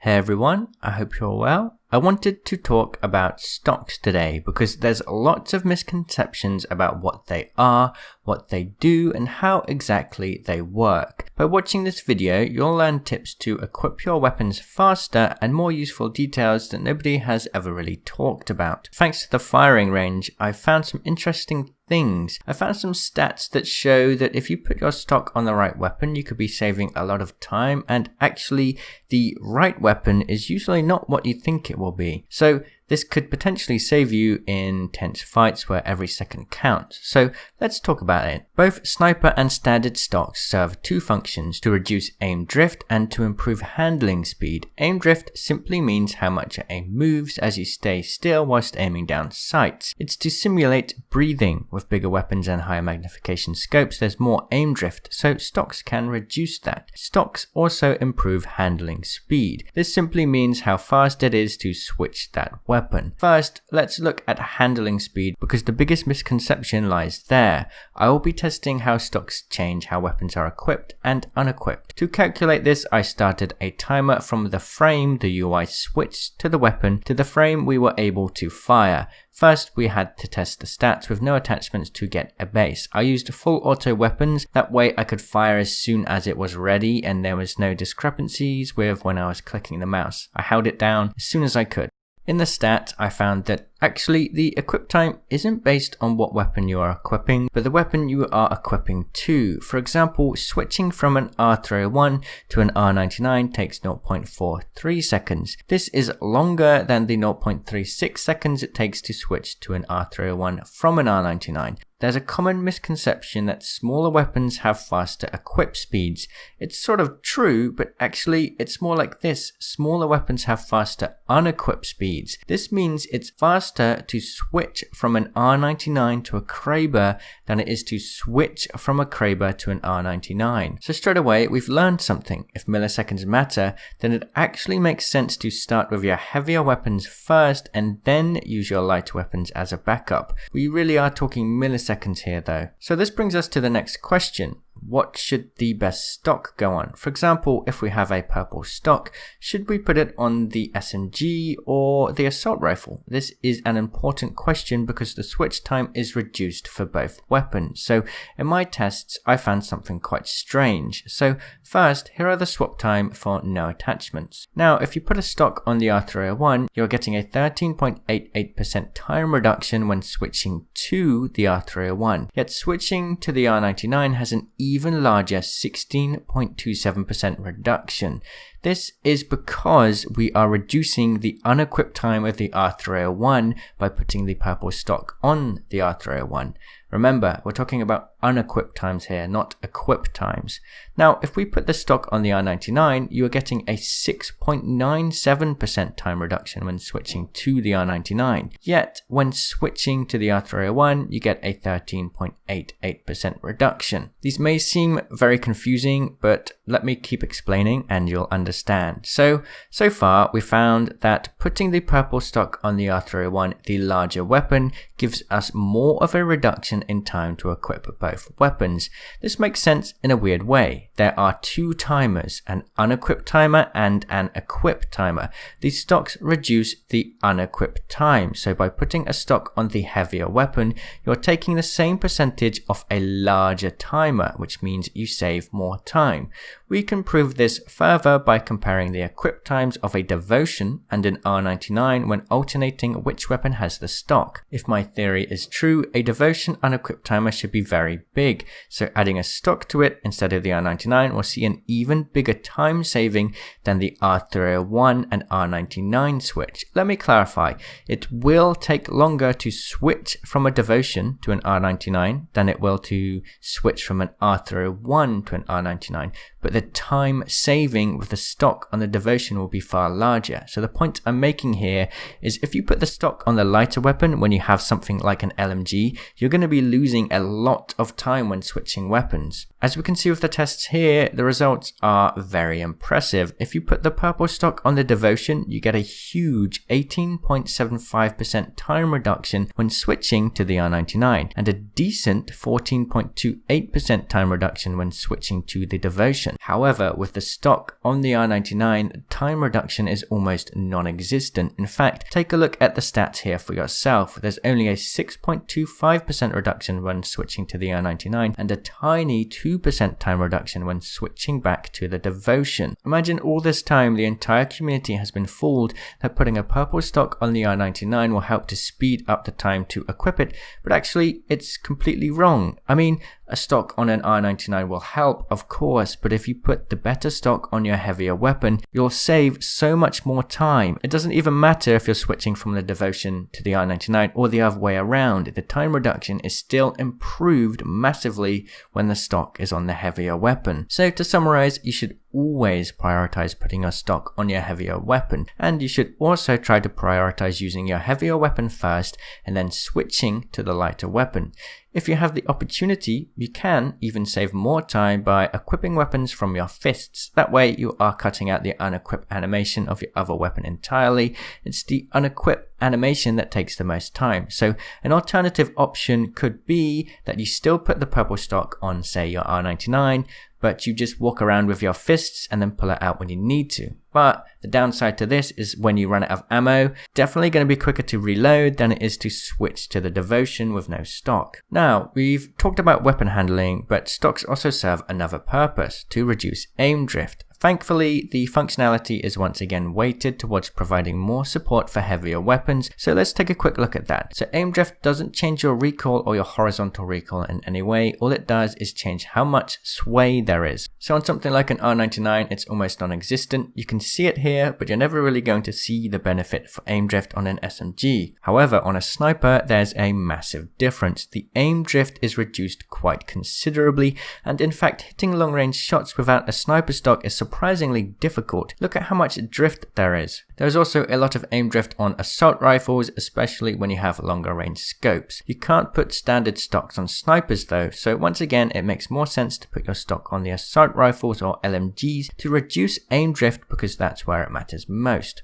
Hey everyone, I hope you're well. I wanted to talk about stocks today because there's lots of misconceptions about what they are, what they do, and how exactly they work. By watching this video, you'll learn tips to equip your weapons faster and more useful details that nobody has ever really talked about. Thanks to the firing range, I found some interesting things. I found some stats that show that if you put your stock on the right weapon, you could be saving a lot of time, and actually the right weapon is usually not what you think it will be. So this could potentially save you in tense fights where every second counts. So let's talk about it. Both sniper and standard stocks serve two functions: to reduce aim drift and to improve handling speed. Aim drift simply means how much your aim moves as you stay still whilst aiming down sights. It's to simulate breathing. With bigger weapons and higher magnification scopes, there's more aim drift, so stocks can reduce that. Stocks also improve handling speed. This simply means how fast it is to switch that weapon. First, let's look at handling speed because the biggest misconception lies there. I will be testing how stocks change how weapons are equipped and unequipped. To calculate this, I started a timer from the frame the UI switched to the weapon to the frame we were able to fire. First, we had to test the stats with no attachments to get a base. I used full auto weapons, that way I could fire as soon as it was ready and there was no discrepancies with when I was clicking the mouse. I held it down as soon as I could. In the stat, I found that actually the equip time isn't based on what weapon you are equipping, but the weapon you are equipping to. For example, switching from an R301 to an R99 takes 0.43 seconds. This is longer than the 0.36 seconds it takes to switch to an R301 from an R99. There's a common misconception that smaller weapons have faster equip speeds. It's sort of true, but actually it's more like this. Smaller weapons have faster unequip speeds. This means it's faster to switch from an R99 to a Kraber than it is to switch from a Kraber to an R99. So straight away, we've learned something. If milliseconds matter, then it actually makes sense to start with your heavier weapons first and then use your lighter weapons as a backup. We really are talking milliseconds here though. So this brings us to the next question. What should the best stock go on? For example, if we have a purple stock, should we put it on the Smg or the assault rifle? This is an important question because the switch time is reduced for both weapons. So in my tests, I found something quite strange. So first, here are the swap time for no attachments. Now, if you put a stock on the R301, you're getting a 13.88% time reduction when switching to the R301. Yet switching to the R99 has an even larger 16.27% reduction. This is because we are reducing the unequipped time of the R301 by putting the purple stock on the R301. Remember, we're talking about unequipped times here, not equipped times. Now, if we put the stock on the R99, you are getting a 6.97% time reduction when switching to the R99. Yet, when switching to the R301, you get a 13.88% reduction. These may seem very confusing, but let me keep explaining and you'll understand. So far, we found that putting the purple stock on the R301, the larger weapon, gives us more of a reduction in time to equip both weapons. This makes sense in a weird way. There are two timers, an unequipped timer and an equipped timer. These stocks reduce the unequipped time, so by putting a stock on the heavier weapon, you're taking the same percentage of a larger timer, which means you save more time. We can prove this further by comparing the equip times of a devotion and an R99 when alternating which weapon has the stock. If my theory is true, a devotion unequipped timer should be very big, so adding a stock to it instead of the R99 will see an even bigger time saving than the R301 and R99 switch. Let me clarify, it will take longer to switch from a devotion to an R99 than it will to switch from an R301 to an R99, but the time saving with the stock on the devotion will be far larger. So the point I'm making here is if you put the stock on the lighter weapon when you have something like an LMG, you're going to be losing a lot of of time when switching weapons. As we can see with the tests here, the results are very impressive. If you put the purple stock on the Devotion, you get a huge 18.75% time reduction when switching to the R99, and a decent 14.28% time reduction when switching to the Devotion. However, with the stock on the R99, time reduction is almost non-existent. In fact, take a look at the stats here for yourself. There's only a 6.25% reduction when switching to the R99 and a tiny 2% time reduction when switching back to the Devotion. Imagine all this time the entire community has been fooled that putting a purple stock on the R99 will help to speed up the time to equip it, but actually it's completely wrong. I mean, a stock on an R99 will help, of course, but if you put the better stock on your heavier weapon, you'll save so much more time. It doesn't even matter if you're switching from the Devotion to the R99 or the other way around. The time reduction is still improved massively when the stock is on the heavier weapon. So to summarize, you should always prioritize putting your stock on your heavier weapon, and you should also try to prioritize using your heavier weapon first and then switching to the lighter weapon. If you have the opportunity, you can even save more time by equipping weapons from your fists. That way you are cutting out the unequip animation of your other weapon entirely. It's the unequip animation that takes the most time. So an alternative option could be that you still put the purple stock on, say, your R99, but you just walk around with your fists and then pull it out when you need to. But the downside to this is when you run out of ammo, definitely going to be quicker to reload than it is to switch to the Devotion with no stock. Now, we've talked about weapon handling, but stocks also serve another purpose, to reduce aim drift. Thankfully, the functionality is once again weighted towards providing more support for heavier weapons, so let's take a quick look at that. So aim drift doesn't change your recoil or your horizontal recoil in any way. All it does is change how much sway there is. So on something like an R99, it's almost non-existent. You can see it here, but you're never really going to see the benefit for aim drift on an SMG. However, on a sniper, there's a massive difference. The aim drift is reduced quite considerably, and in fact, hitting long-range shots without a sniper stock is surprisingly difficult. Look at how much drift there is. There's also a lot of aim drift on assault rifles, especially when you have longer range scopes. You can't put standard stocks on snipers though, so once again it makes more sense to put your stock on the assault rifles or LMGs to reduce aim drift because that's where it matters most.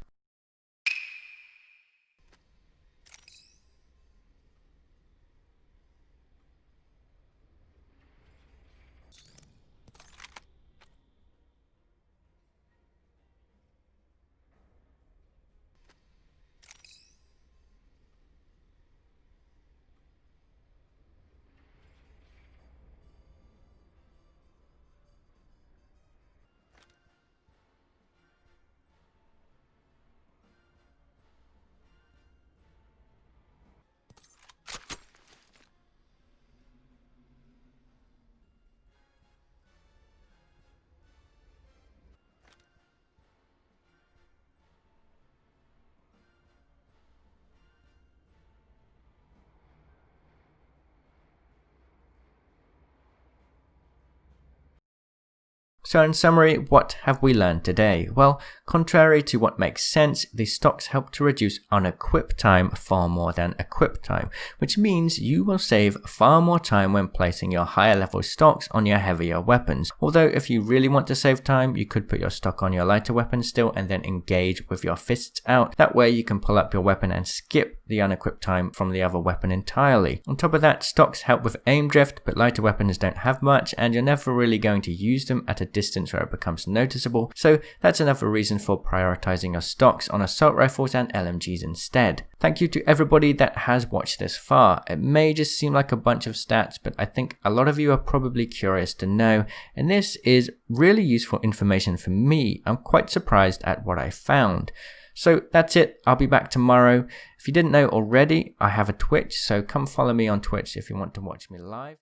So in summary, what have we learned today? Well, contrary to what makes sense, the stocks help to reduce unequip time far more than equip time, which means you will save far more time when placing your higher level stocks on your heavier weapons. Although if you really want to save time, you could put your stock on your lighter weapon still and then engage with your fists out. That way you can pull up your weapon and skip the unequipped time from the other weapon entirely. On top of that, stocks help with aim drift, but lighter weapons don't have much, and you're never really going to use them at a distance where it becomes noticeable, so that's another reason for prioritizing your stocks on assault rifles and LMGs instead. Thank you to everybody that has watched this far. It may just seem like a bunch of stats, but I think a lot of you are probably curious to know, and this is really useful information for me. I'm quite surprised at what I found. So that's it. I'll be back tomorrow. If you didn't know already, I have a Twitch, so come follow me on Twitch if you want to watch me live.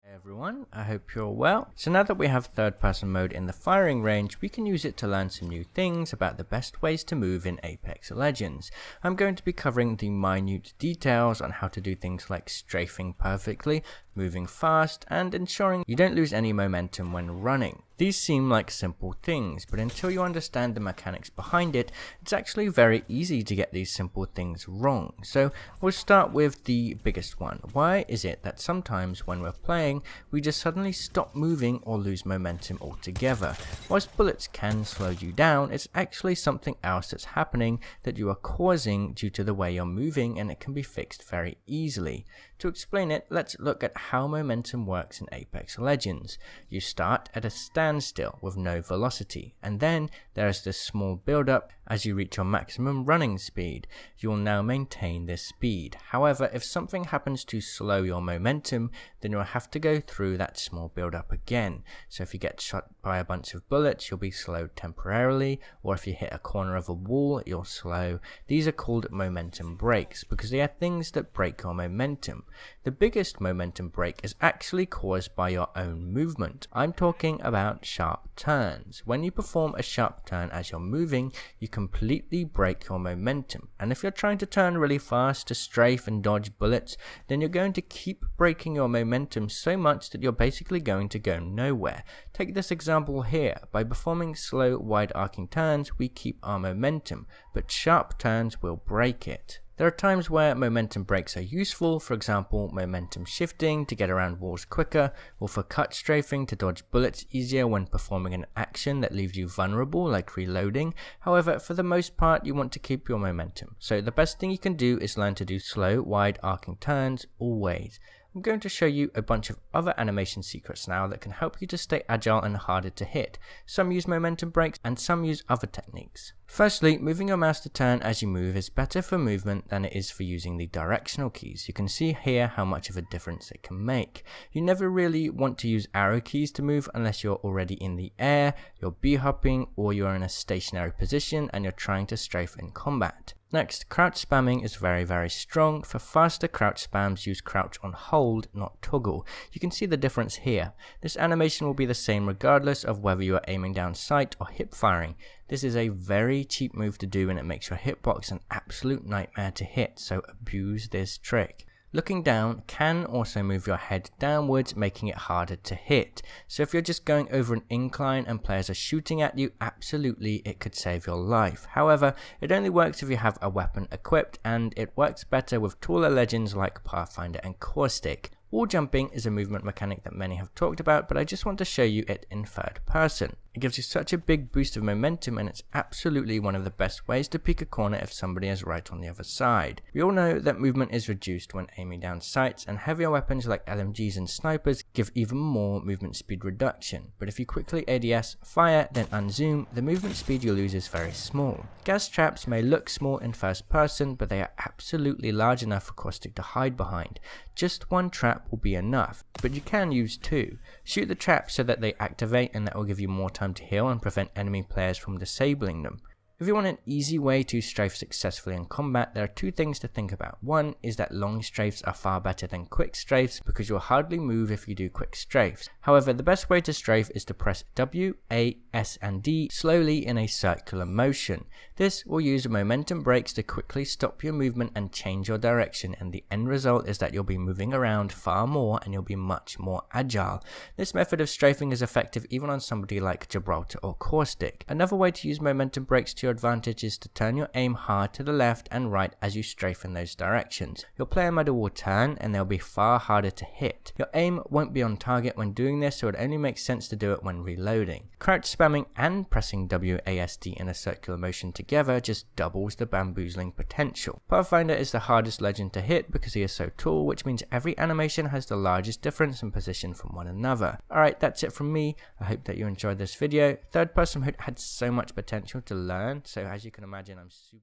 Hey everyone, I hope you're well. So now that we have third person mode in the firing range, we can use it to learn some new things about the best ways to move in Apex Legends. I'm going to be covering the minute details on how to do things like strafing perfectly, moving fast, and ensuring you don't lose any momentum when running. These seem like simple things, but until you understand the mechanics behind it, it's actually very easy to get these simple things wrong. So we'll start with the biggest one. Why is it that sometimes when we're playing, we just suddenly stop moving or lose momentum altogether? Whilst bullets can slow you down, it's actually something else that's happening that you are causing due to the way you're moving, and it can be fixed very easily. To explain it, let's look at how momentum works in Apex Legends. You start at a standstill with no velocity, and then there is this small build-up as you reach your maximum running speed. You will now maintain this speed. However, if something happens to slow your momentum, then you'll have to go through that small build-up again. So if you get shot by a bunch of bullets, you'll be slowed temporarily, or if you hit a corner of a wall, you'll slow. These are called momentum breaks because they are things that break your momentum. The biggest momentum break is actually caused by your own movement. I'm talking about sharp turns. When you perform a sharp turn as you're moving, you completely break your momentum. And if you're trying to turn really fast to strafe and dodge bullets, then you're going to keep breaking your momentum so much that you're basically going to go nowhere. Take this example here. By performing slow, wide arcing turns, we keep our momentum, but sharp turns will break it. There are times where momentum breaks are useful, for example, momentum shifting to get around walls quicker, or for cut strafing to dodge bullets easier when performing an action that leaves you vulnerable, like reloading. However, for the most part, you want to keep your momentum. So the best thing you can do is learn to do slow, wide arcing turns always. I'm going to show you a bunch of other animation secrets now that can help you to stay agile and harder to hit. Some use momentum breaks and some use other techniques. Firstly, moving your mouse to turn as you move is better for movement than it is for using the directional keys. You can see here how much of a difference it can make. You never really want to use arrow keys to move unless you're already in the air, you're b-hopping, or you're in a stationary position and you're trying to strafe in combat. Next, crouch spamming is very strong. For faster crouch spams, use crouch on hold, not toggle. You can see the difference here. This animation will be the same regardless of whether you are aiming down sight or hip firing. This is a very cheap move to do and it makes your hitbox an absolute nightmare to hit, so abuse this trick. Looking down can also move your head downwards, making it harder to hit. So if you're just going over an incline and players are shooting at you, absolutely it could save your life. However, it only works if you have a weapon equipped, and it works better with taller legends like Pathfinder and Caustic. Wall jumping is a movement mechanic that many have talked about, but I just want to show you it in third person. It gives you such a big boost of momentum, and it's absolutely one of the best ways to peek a corner if somebody is right on the other side. We all know that movement is reduced when aiming down sights, and heavier weapons like LMGs and snipers give even more movement speed reduction. But if you quickly ADS, fire, then unzoom, the movement speed you lose is very small. Gas traps may look small in first person, but they are absolutely large enough for Caustic to hide behind. Just one trap will be enough, but you can use two. Shoot the traps so that they activate, and that will give you more time to heal and prevent enemy players from disabling them. If you want an easy way to strafe successfully in combat, there are two things to think about. One is that long strafes are far better than quick strafes because you'll hardly move if you do quick strafes. However, the best way to strafe is to press W, A, S and D slowly in a circular motion. This will use momentum breaks to quickly stop your movement and change your direction, and the end result is that you'll be moving around far more and you'll be much more agile. This method of strafing is effective even on somebody like Gibraltar or Caustic. Another way to use momentum breaks to your advantage is to turn your aim hard to the left and right as you strafe in those directions. Your player model will turn and they'll be far harder to hit. Your aim won't be on target when doing this, so it only makes sense to do it when reloading. Crouch spamming and pressing WASD in a circular motion together just doubles the bamboozling potential. Pathfinder is the hardest legend to hit because he is so tall, which means every animation has the largest difference in position from one another. Alright, that's it from me. I hope that you enjoyed this video. Third person mode had so much potential to learn, so as you can imagine, I'm super